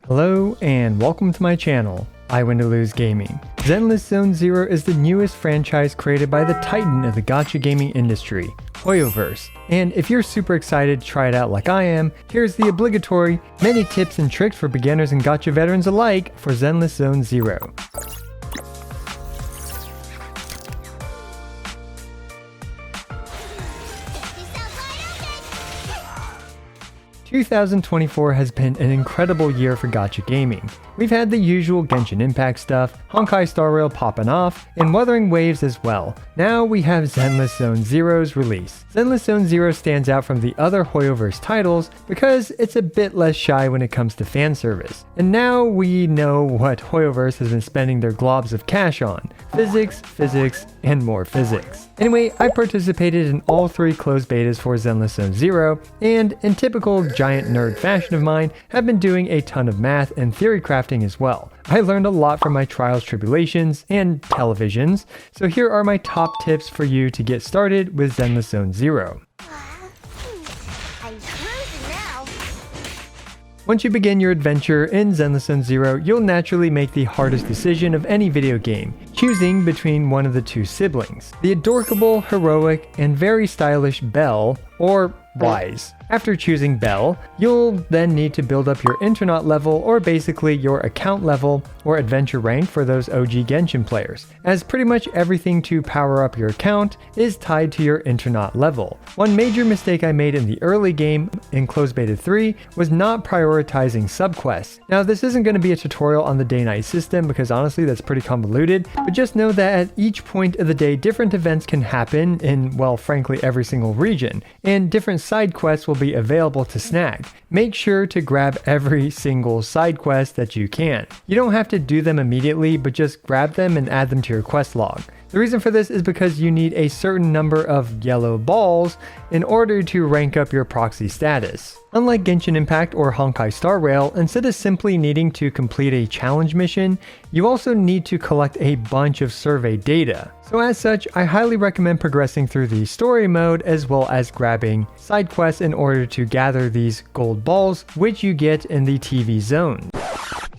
Hello and welcome to my channel, I Win to Lose Gaming. Zenless Zone Zero is the newest franchise created by the titan of the gacha gaming industry, Hoyoverse. And if you're super excited to try it out like I am, here's the obligatory many tips and tricks for beginners and gacha veterans alike for Zenless Zone Zero. 2024 has been an incredible year for gacha gaming. We've had the usual Genshin Impact stuff, Honkai Star Rail popping off, and Wuthering Waves as well. Now we have Zenless Zone Zero's release. Zenless Zone Zero stands out from the other Hoyoverse titles because it's a bit less shy when it comes to fan service. And now we know what Hoyoverse has been spending their globs of cash on: physics, physics, and more physics. Anyway, I participated in all 3 closed betas for Zenless Zone Zero, and in typical giant nerd fashion of mine, have been doing a ton of math and theory crafting as well. I learned a lot from my trials, tribulations, and televisions, so here are my top tips for you to get started with Zenless Zone Zero. Once you begin your adventure in Zenless Zone Zero, you'll naturally make the hardest decision of any video game, choosing between one of the 2 siblings, the adorable, heroic, and very stylish Belle, or Wise. After choosing Belle, you'll then need to build up your Internaut level, or basically your account level or adventure rank for those OG Genshin players, as pretty much everything to power up your account is tied to your Internaut level. One major mistake I made in the early game in Closed Beta 3 was not prioritizing subquests. Now this isn't going to be a tutorial on the day-night system because honestly that's pretty convoluted, but just know that at each point of the day different events can happen in, well, frankly every single region, and different side quests will be available to snag. Make sure to grab every single side quest that you can. You don't have to do them immediately, but just grab them and add them to your quest log. The reason for this is because you need a certain number of yellow balls in order to rank up your proxy status. Unlike Genshin Impact or Honkai Star Rail, instead of simply needing to complete a challenge mission, you also need to collect a bunch of survey data. So as such, I highly recommend progressing through the story mode as well as grabbing side quests in order to gather these gold balls, which you get in the TV zone.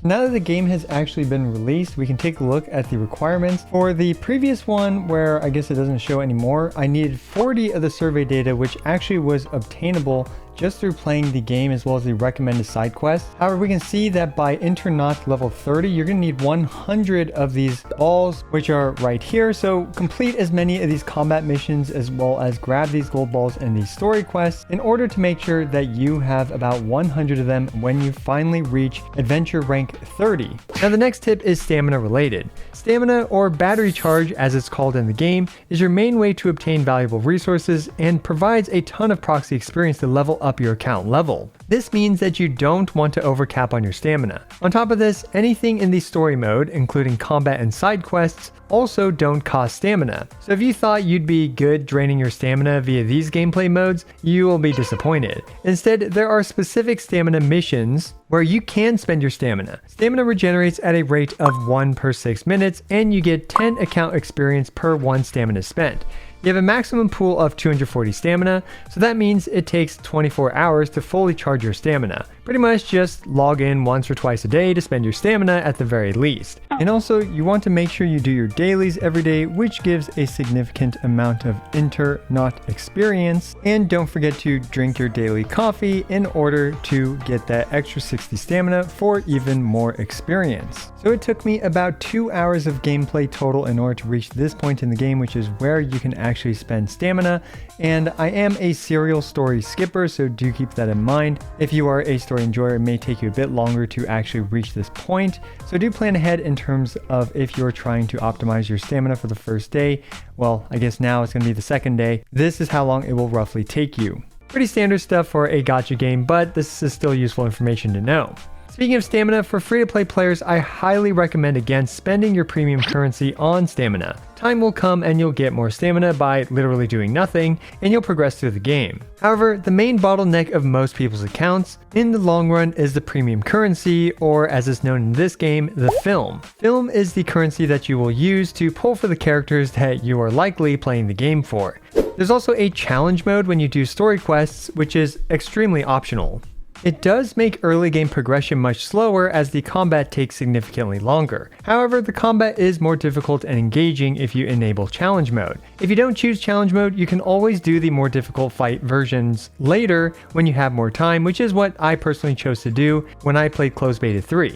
Now that the game has actually been released, we can take a look at the requirements. For the previous one, where I guess it doesn't show anymore, I needed 40 of the survey data, which actually was obtainable just through playing the game as well as the recommended side quests. However, we can see that by Internaut level 30, you're going to need 100 of these balls, which are right here. So complete as many of these combat missions as well as grab these gold balls in these story quests in order to make sure that you have about 100 of them when you finally reach adventure rank 30. Now the next tip is stamina related. Stamina, or battery charge as it's called in the game, is your main way to obtain valuable resources and provides a ton of proxy experience to level up your account level. This means that you don't want to overcap on your stamina. On top of this, anything in the story mode, including combat and side quests, also don't cost stamina. So if you thought you'd be good draining your stamina via these gameplay modes, you will be disappointed. Instead, there are specific stamina missions where you can spend your stamina. Stamina regenerates at a rate of 1 per 6 minutes, and you get 10 account experience per 1 stamina spent. You have a maximum pool of 240 stamina, so that means it takes 24 hours to fully charge your stamina. Pretty much just log in once or twice a day to spend your stamina at the very least. And also, you want to make sure you do your dailies every day, which gives a significant amount of Internaut experience. And don't forget to drink your daily coffee in order to get that extra 60 stamina for even more experience. So it took me about 2 hours of gameplay total in order to reach this point in the game, which is where you can actually spend stamina. And I am a serial story skipper, so do keep that in mind. If you are a story enjoyer, it may take you a bit longer to actually reach this point, so do plan ahead in terms of if you're trying to optimize your stamina for the first day. Well, I guess now it's going to be the second day. This is how long it will roughly take you. Pretty standard stuff for a gacha game, but this is still useful information to know. Speaking of stamina, for free-to-play players, I highly recommend against spending your premium currency on stamina. Time will come and you'll get more stamina by literally doing nothing, and you'll progress through the game. However, the main bottleneck of most people's accounts in the long run is the premium currency, or as is known in this game, the film. Film is the currency that you will use to pull for the characters that you are likely playing the game for. There's also a challenge mode when you do story quests, which is extremely optional. It does make early game progression much slower as the combat takes significantly longer. However, the combat is more difficult and engaging if you enable challenge mode. If you don't choose challenge mode, you can always do the more difficult fight versions later when you have more time, which is what I personally chose to do when I played Closed Beta 3.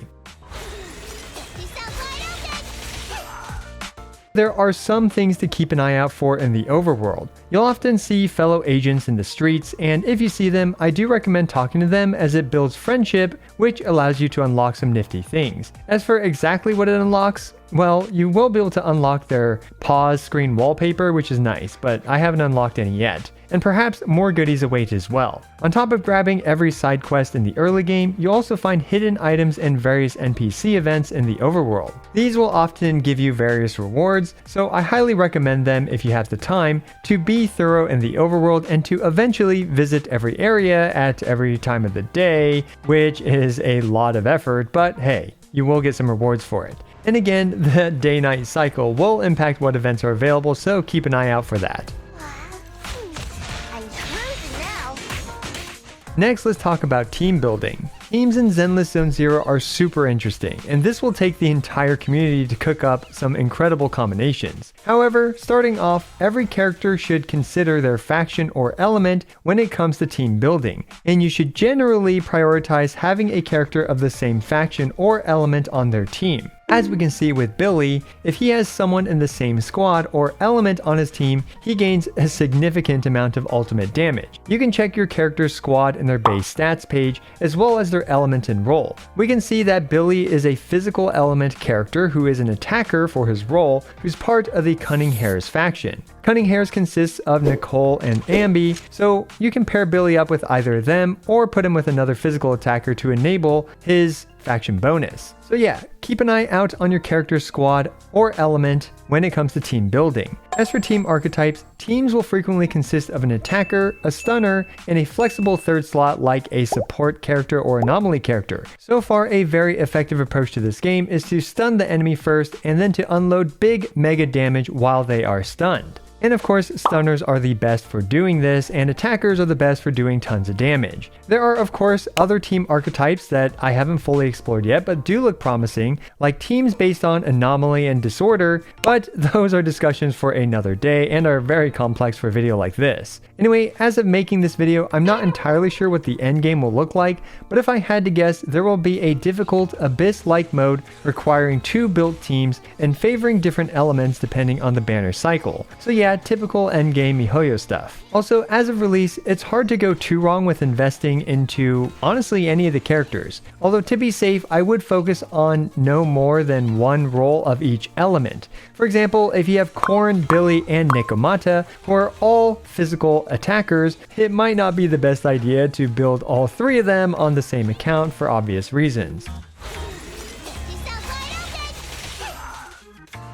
There are some things to keep an eye out for in the overworld. You'll often see fellow agents in the streets, and if you see them, I do recommend talking to them as it builds friendship, which allows you to unlock some nifty things. As for exactly what it unlocks, well, you will be able to unlock their pause screen wallpaper, which is nice, but I haven't unlocked any yet. And perhaps more goodies await as well. On top of grabbing every side quest in the early game, you also find hidden items and various NPC events in the overworld. These will often give you various rewards, so I highly recommend them if you have the time to be thorough in the overworld and to eventually visit every area at every time of the day, which is a lot of effort, but hey, you will get some rewards for it. And again, the day-night cycle will impact what events are available, so keep an eye out for that. Next, let's talk about team building. Teams in Zenless Zone Zero are super interesting, and this will take the entire community to cook up some incredible combinations. However, starting off, every character should consider their faction or element when it comes to team building, and you should generally prioritize having a character of the same faction or element on their team. As we can see with Billy, if he has someone in the same squad or element on his team, he gains a significant amount of ultimate damage. You can check your character's squad in their base stats page, as well as their element and role. We can see that Billy is a physical element character who is an attacker for his role, who's part of the Cunning Hares faction. Cunning Hares consists of Nicole and Ambi, so you can pair Billy up with either of them or put him with another physical attacker to enable his faction bonus. So yeah, keep an eye out on your character's squad or element when it comes to team building. As for team archetypes, teams will frequently consist of an attacker, a stunner, and a flexible third slot like a support character or anomaly character. So far, a very effective approach to this game is to stun the enemy first and then to unload big mega damage while they are stunned. And of course, stunners are the best for doing this, and attackers are the best for doing tons of damage. There are of course other team archetypes that I haven't fully explored yet, but do look promising, like teams based on anomaly and disorder, but those are discussions for another day and are very complex for a video like this. Anyway, as of making this video, I'm not entirely sure what the endgame will look like, but if I had to guess, there will be a difficult Abyss-like mode requiring 2 built teams and favoring different elements depending on the banner cycle. So yeah, typical endgame MiHoYo stuff. Also, as of release, it's hard to go too wrong with investing into, honestly, any of the characters. Although to be safe, I would focus on no more than one role of each element. For example, if you have Korn, Billy, and Nikomata, who are all physical attackers, it might not be the best idea to build all 3 of them on the same account for obvious reasons.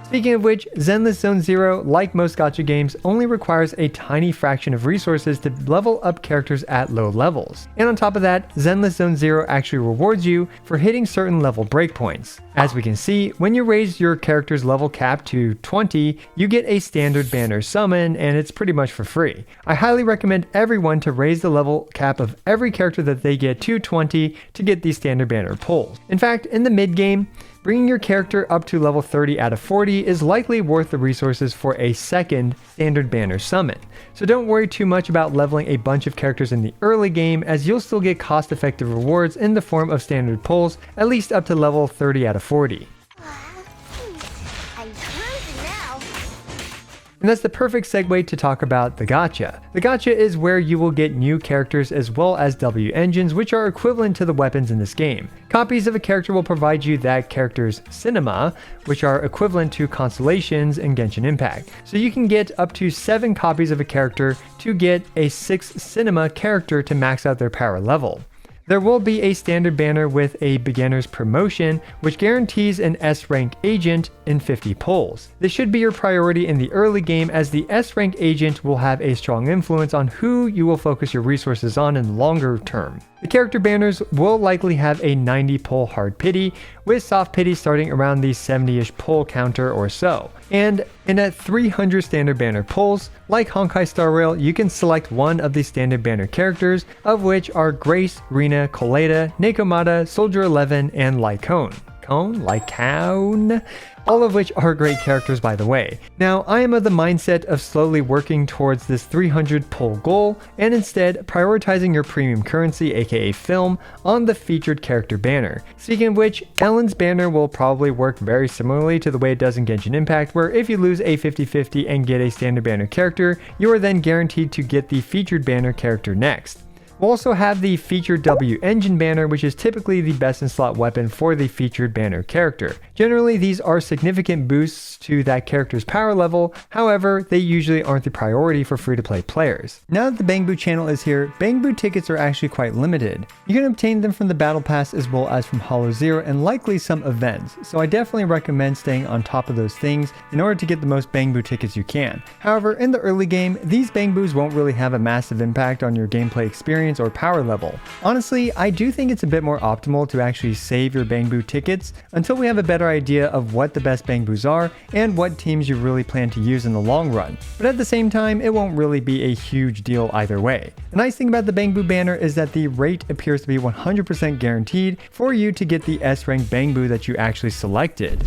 Speaking of which, Zenless Zone Zero, like most gacha games, only requires a tiny fraction of resources to level up characters at low levels. And on top of that, Zenless Zone Zero actually rewards you for hitting certain level breakpoints. As we can see, when you raise your character's level cap to 20, you get a standard banner summon, and it's pretty much for free. I highly recommend everyone to raise the level cap of every character that they get to 20 to get these standard banner pulls. In fact, in the mid game, bringing your character up to level 30 out of 40 is likely worth the resources for a second standard banner summon. So don't worry too much about leveling a bunch of characters in the early game, as you'll still get cost-effective rewards in the form of standard pulls, at least up to level 30 out of 40. And that's the perfect segue to talk about the gacha. The gacha is where you will get new characters as well as W engines, which are equivalent to the weapons in this game. Copies of a character will provide you that character's cinema, which are equivalent to constellations in Genshin Impact. So you can get up to 7 copies of a character to get a 6th cinema character to max out their power level. There will be a standard banner with a beginner's promotion, which guarantees an S-rank agent in 50 pulls. This should be your priority in the early game, as the S-rank agent will have a strong influence on who you will focus your resources on in the longer term. The character banners will likely have a 90 pull hard pity, with soft pity starting around the 70-ish pull counter or so. And at 300 standard banner pulls, like Honkai Star Rail, you can select one of the standard banner characters, of which are Grace, Rina, Coleta, Nekomata, Soldier 11, and Lycone. Lycone? All of which are great characters, by the way. Now, I am of the mindset of slowly working towards this 300 pull goal, and instead prioritizing your premium currency, aka film, on the featured character banner. Speaking of which, Ellen's banner will probably work very similarly to the way it does in Genshin Impact, where if you lose a 50-50 and get a standard banner character, you are then guaranteed to get the featured banner character next. We'll also have the featured WEngine Banner, which is typically the best in slot weapon for the featured banner character. Generally, these are significant boosts to that character's power level, however, they usually aren't the priority for free-to-play players. Now that the Bangboo channel is here, Bangboo tickets are actually quite limited. You can obtain them from the Battle Pass as well as from Hollow Zero and likely some events, so I definitely recommend staying on top of those things in order to get the most Bangboo tickets you can. However, in the early game, these Bangboos won't really have a massive impact on your gameplay experience or power level. Honestly, I do think it's a bit more optimal to actually save your Bangboo tickets until we have a better idea of what the best Bangboos are and what teams you really plan to use in the long run. But at the same time, it won't really be a huge deal either way. The nice thing about the Bangboo banner is that the rate appears to be 100% guaranteed for you to get the S-rank Bangboo that you actually selected.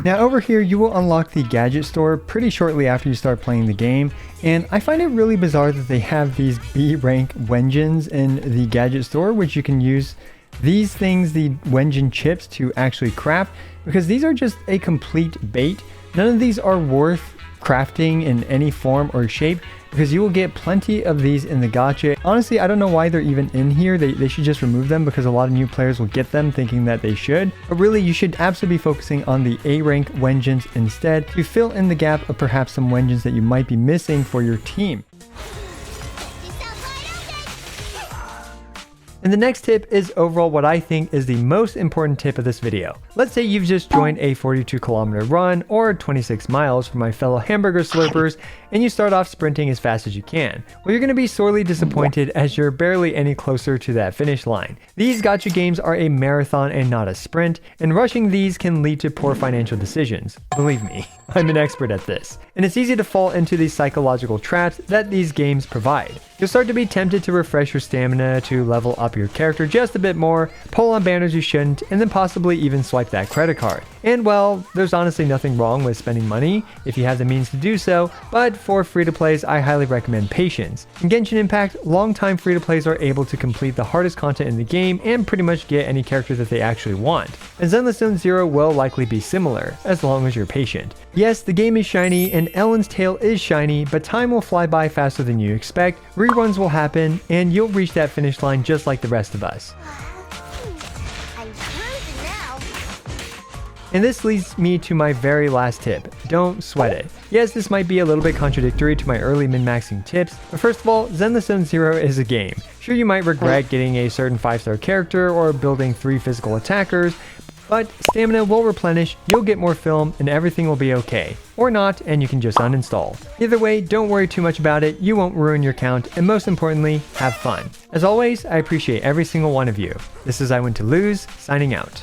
Now over here, you will unlock the gadget store pretty shortly after you start playing the game, and I find it really bizarre that they have these B-rank WEngines in the gadget store, which you can use these things, the WEngine chips, to actually craft, because these are just a complete bait. None of these are worth crafting in any form or shape, because you will get plenty of these in the gacha. Honestly, I don't know why they're even in here. They should just remove them, because a lot of new players will get them thinking that they should. But really, you should absolutely be focusing on the A-rank WEngines instead to fill in the gap of perhaps some WEngines that you might be missing for your team. And the next tip is overall what I think is the most important tip of this video. Let's say you've just joined a 42-kilometer run or 26 miles for my fellow hamburger slurpers, and you start off sprinting as fast as you can. Well, you're going to be sorely disappointed as you're barely any closer to that finish line. These gacha games are a marathon and not a sprint, and rushing these can lead to poor financial decisions. Believe me, I'm an expert at this. And it's easy to fall into the psychological traps that these games provide. You'll start to be tempted to refresh your stamina to level up your character just a bit more, pull on banners you shouldn't, and then possibly even swipe that credit card. And well, there's honestly nothing wrong with spending money if you have the means to do so, but for free-to-plays, I highly recommend patience. In Genshin Impact, long-time free-to-plays are able to complete the hardest content in the game and pretty much get any character that they actually want. And Zenless Zone Zero will likely be similar, as long as you're patient. Yes, the game is shiny and Ellen's tail is shiny, but time will fly by faster than you expect, reruns will happen, and you'll reach that finish line just like the rest of us. And this leads me to my very last tip. Don't sweat it. Yes, this might be a little bit contradictory to my early min-maxing tips, but first of all, Zenless Zone Zero is a game. Sure, you might regret getting a certain 5-star character or building 3 physical attackers, but stamina will replenish, you'll get more film, and everything will be okay. Or not, and you can just uninstall. Either way, don't worry too much about it, you won't ruin your count, and most importantly, have fun. As always, I appreciate every single one of you. This is I Win to Lose, signing out.